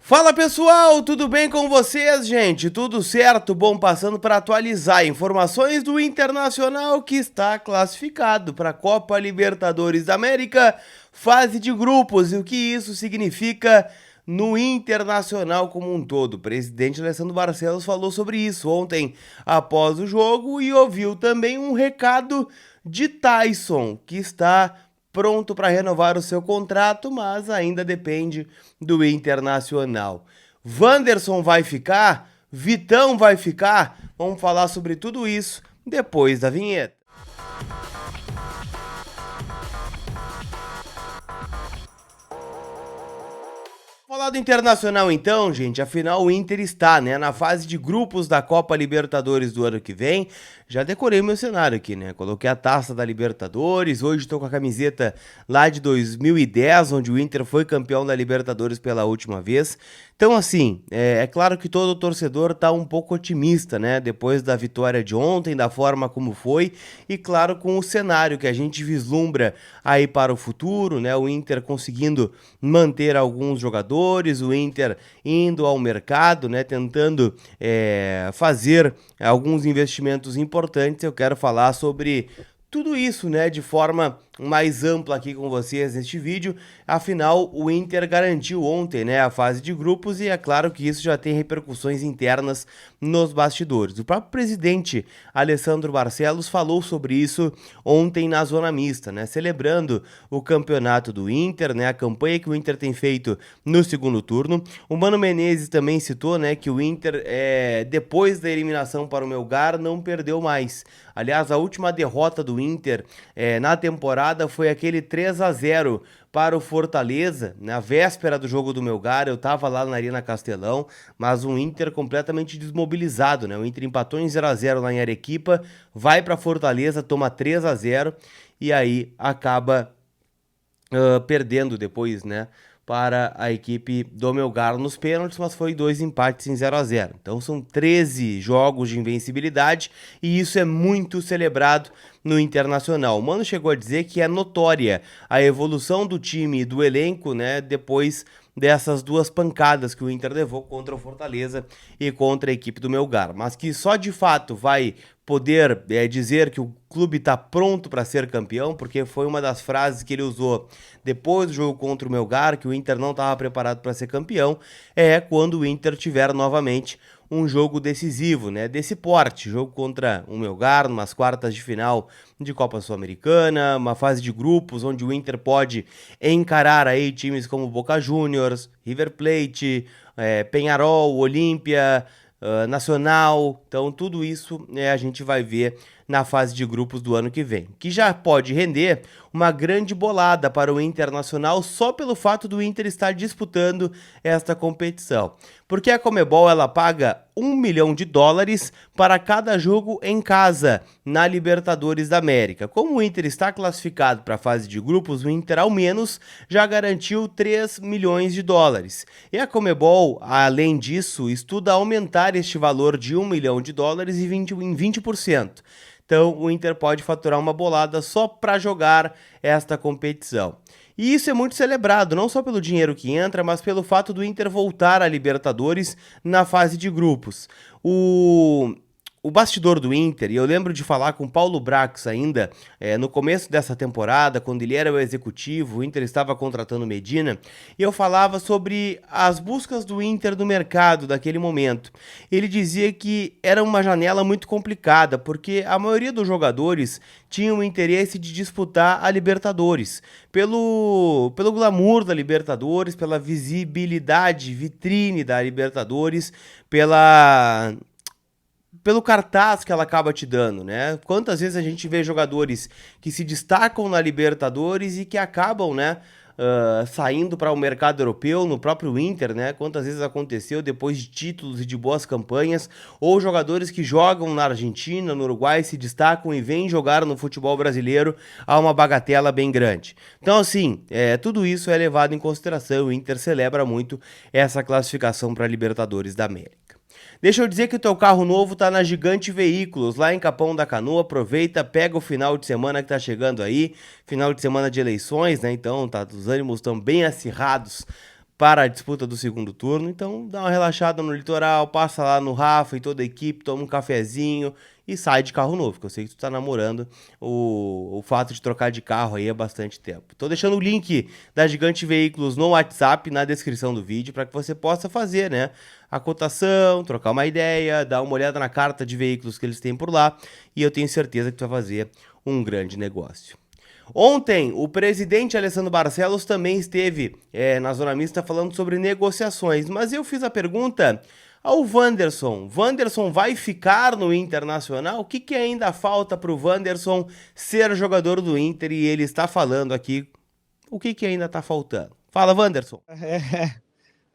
Fala pessoal, tudo bem com vocês, gente? Tudo certo? Bom, passando para atualizar informações do Internacional que está classificado para a Copa Libertadores da América, fase de grupos, e o que isso significa no Internacional como um todo. O presidente Alessandro Barcelos falou sobre isso ontem após o jogo e ouviu também um recado de Tyson, que está pronto para renovar o seu contrato, mas ainda depende do Internacional. Wanderson vai ficar? Vitão vai ficar? Vamos falar sobre tudo isso depois da vinheta. Falar do Internacional então, gente, afinal o Inter está, na fase de grupos da Copa Libertadores do ano que vem. Já decorei meu cenário aqui, coloquei a taça da Libertadores, hoje estou com a camiseta lá de 2010, onde o Inter foi campeão da Libertadores pela última vez. Então assim, é claro que todo torcedor está um pouco otimista, depois da vitória de ontem, da forma como foi, e claro com o cenário que a gente vislumbra aí para o futuro, o Inter conseguindo manter alguns jogadores, o Inter indo ao mercado, tentando fazer alguns investimentos importantes. Eu quero falar sobre tudo isso, de forma mais ampla aqui com vocês neste vídeo. Afinal, o Inter garantiu ontem, a fase de grupos, e é claro que isso já tem repercussões internas nos bastidores. O próprio presidente Alessandro Barcelos falou sobre isso ontem na Zona Mista, celebrando o campeonato do Inter, a campanha que o Inter tem feito no segundo turno. O Mano Menezes também citou, que o Inter, depois da eliminação para o Melgar, não perdeu mais. Aliás, a última derrota do Inter na temporada foi aquele 3-0 para o Fortaleza, na véspera do jogo do Melgar. Eu tava lá na Arena Castelão, mas um Inter completamente desmobilizado, O Inter empatou em 0-0 lá em Arequipa, vai para Fortaleza, toma 3-0 e aí acaba perdendo depois, para a equipe do Melgar nos pênaltis, mas foi 2 empates em 0-0. Então são 13 jogos de invencibilidade e isso é muito celebrado no Internacional. O Mano chegou a dizer que é notória a evolução do time e do elenco, depois dessas duas pancadas que o Inter levou contra o Fortaleza e contra a equipe do Melgar, mas que só de fato vai poder dizer que o clube está pronto para ser campeão, porque foi uma das frases que ele usou depois do jogo contra o Melgar, que o Inter não estava preparado para ser campeão, quando o Inter tiver novamente um jogo decisivo, desse porte, jogo contra o Melgar, numas quartas de final de Copa Sul-Americana, uma fase de grupos onde o Inter pode encarar aí times como Boca Juniors, River Plate, Peñarol, Olímpia, Nacional. Então tudo isso a gente vai ver na fase de grupos do ano que vem, que já pode render uma grande bolada para o Internacional só pelo fato do Inter estar disputando esta competição, porque a Conmebol ela paga $1 milhão para cada jogo em casa na Libertadores da América. Como o Inter está classificado para a fase de grupos, o Inter ao menos já garantiu $3 milhões. E a Conmebol, além disso, estuda aumentar este valor de $1 milhão em 20%. Então o Inter pode faturar uma bolada só para jogar esta competição. E isso é muito celebrado, não só pelo dinheiro que entra, mas pelo fato do Inter voltar à Libertadores na fase de grupos. O bastidor do Inter, e eu lembro de falar com o Paulo Brax ainda, no começo dessa temporada, quando ele era o executivo, o Inter estava contratando Medina, e eu falava sobre as buscas do Inter no mercado daquele momento. Ele dizia que era uma janela muito complicada, porque a maioria dos jogadores tinham o interesse de disputar a Libertadores, pelo glamour da Libertadores, pela visibilidade, vitrine da Libertadores, pelo cartaz que ela acaba te dando, Quantas vezes a gente vê jogadores que se destacam na Libertadores e que acabam, saindo para o mercado europeu, no próprio Inter, Quantas vezes aconteceu depois de títulos e de boas campanhas, ou jogadores que jogam na Argentina, no Uruguai, se destacam e vêm jogar no futebol brasileiro a uma bagatela bem grande. Então, assim, tudo isso é levado em consideração. O Inter celebra muito essa classificação para a Libertadores da América. Deixa eu dizer que o teu carro novo tá na Gigante Veículos, lá em Capão da Canoa. Aproveita, pega o final de semana que tá chegando aí, final de semana de eleições, Então, os ânimos estão bem acirrados para a disputa do segundo turno. Então dá uma relaxada no litoral, passa lá no Rafa e toda a equipe, toma um cafezinho e sai de carro novo, que eu sei que tu tá namorando o fato de trocar de carro aí há bastante tempo. Tô deixando o link da Gigante Veículos no WhatsApp na descrição do vídeo para que você possa fazer, né, a cotação, trocar uma ideia, dar uma olhada na carta de veículos que eles têm por lá e eu tenho certeza que tu vai fazer um grande negócio. Ontem, o presidente Alessandro Barcelos também esteve na Zona Mista falando sobre negociações, mas eu fiz a pergunta ao Wanderson. Wanderson vai ficar no Internacional? O que ainda falta para o Wanderson ser jogador do Inter? E ele está falando aqui o que ainda está faltando. Fala, Wanderson.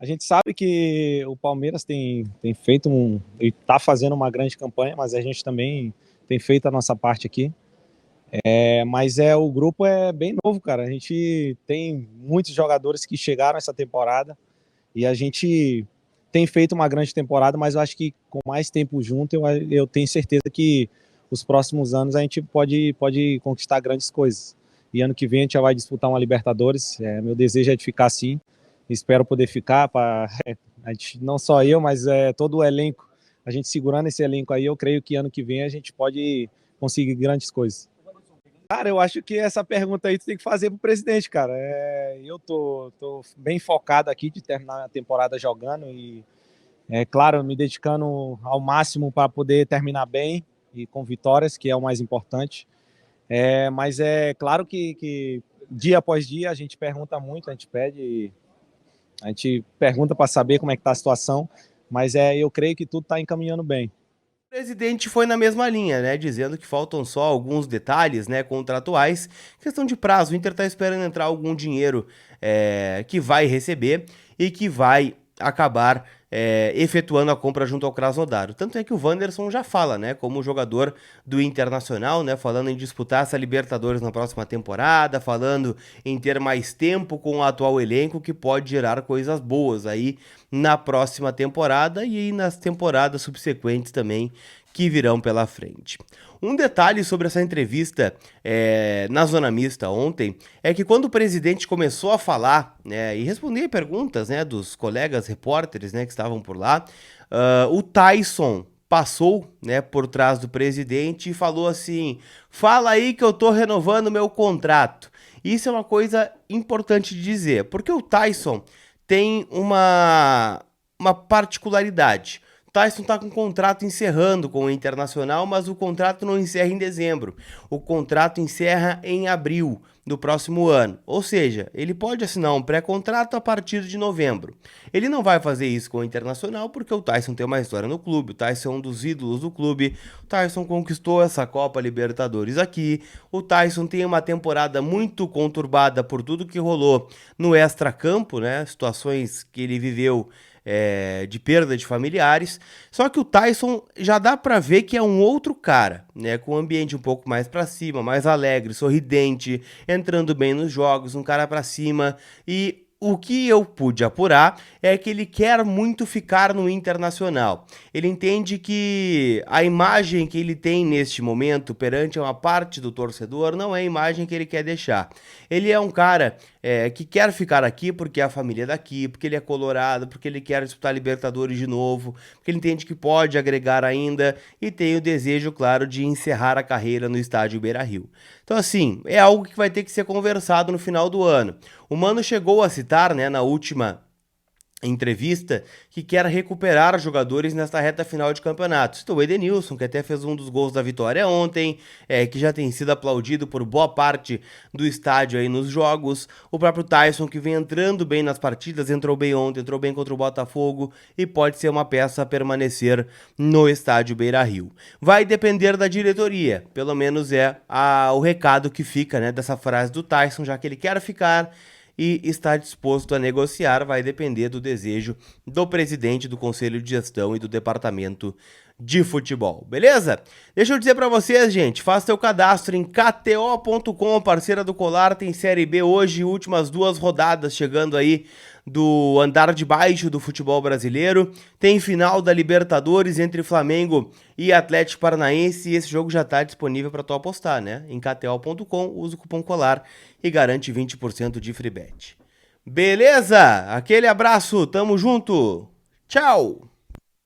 A gente sabe que o Palmeiras tem feito e está fazendo uma grande campanha, mas a gente também tem feito a nossa parte aqui. Mas o grupo é bem novo, cara. A gente tem muitos jogadores que chegaram essa temporada e a gente tem feito uma grande temporada, mas eu acho que com mais tempo junto, eu tenho certeza que os próximos anos a gente pode conquistar grandes coisas. E ano que vem a gente já vai disputar uma Libertadores. Meu desejo é de ficar assim. Espero poder ficar, não só eu, mas todo o elenco. A gente segurando esse elenco aí, eu creio que ano que vem a gente pode conseguir grandes coisas. Cara, eu acho que essa pergunta aí tu tem que fazer pro presidente, cara. Eu tô bem focado aqui de terminar a temporada jogando e, claro, me dedicando ao máximo para poder terminar bem e com vitórias, que é o mais importante. Mas é claro que dia após dia a gente pergunta muito, a gente pergunta para saber como é que tá a situação, mas eu creio que tudo está encaminhando bem. O presidente foi na mesma linha, né, dizendo que faltam só alguns detalhes, né, contratuais, questão de prazo. O Inter tá esperando entrar algum dinheiro que vai receber e que vai acabar efetuando a compra junto ao Krasnodar. Tanto é que o Wanderson já fala, né, como jogador do Internacional, né, falando em disputar essa Libertadores na próxima temporada, falando em ter mais tempo com o atual elenco, que pode gerar coisas boas aí na próxima temporada e nas temporadas subsequentes também que virão pela frente. Um detalhe sobre essa entrevista na Zona Mista ontem é que quando o presidente começou a falar, né, e responder perguntas, né, dos colegas repórteres, né, que estavam por lá, o Tyson passou, né, por trás do presidente e falou assim: fala aí que eu tô renovando meu contrato. Isso é uma coisa importante de dizer, porque o Tyson tem uma particularidade. Tyson está com o contrato encerrando com o Internacional, mas o contrato não encerra em dezembro. O contrato encerra em abril do próximo ano. Ou seja, ele pode assinar um pré-contrato a partir de novembro. Ele não vai fazer isso com o Internacional porque o Tyson tem uma história no clube. O Tyson é um dos ídolos do clube. O Tyson conquistou essa Copa Libertadores aqui. O Tyson tem uma temporada muito conturbada por tudo que rolou no extracampo, né? Situações que ele viveu de perda de familiares, só que o Tyson já dá pra ver que é um outro cara, né, com um ambiente um pouco mais pra cima, mais alegre, sorridente, entrando bem nos jogos, um cara pra cima, e o que eu pude apurar é que ele quer muito ficar no Internacional. Ele entende que a imagem que ele tem neste momento perante uma parte do torcedor não é a imagem que ele quer deixar. Ele é um cara que quer ficar aqui porque a família é daqui, porque ele é colorado, porque ele quer disputar Libertadores de novo, porque ele entende que pode agregar ainda e tem o desejo, claro, de encerrar a carreira no estádio Beira-Rio. Então, assim, é algo que vai ter que ser conversado no final do ano. O Mano chegou a citar, né, na última entrevista, que quer recuperar jogadores nesta reta final de campeonato. Citou o Edenilson, que até fez um dos gols da vitória ontem, que já tem sido aplaudido por boa parte do estádio aí nos jogos. O próprio Tyson, que vem entrando bem nas partidas, entrou bem ontem, entrou bem contra o Botafogo e pode ser uma peça a permanecer no estádio Beira-Rio. Vai depender da diretoria, pelo menos o recado que fica, né, dessa frase do Tyson, já que ele quer ficar e está disposto a negociar, vai depender do desejo do presidente do Conselho de Gestão e do Departamento de Futebol, beleza? Deixa eu dizer pra vocês, gente, faça seu cadastro em KTO.com, parceira do Colar, tem Série B hoje, últimas 2 rodadas chegando aí do andar de baixo do futebol brasileiro, tem final da Libertadores entre Flamengo e Atlético Paranaense e esse jogo já tá disponível pra tu apostar, né? Em KTO.com, usa o cupom COLAR e garante 20% de free bet. Beleza? Aquele abraço, tamo junto. Tchau.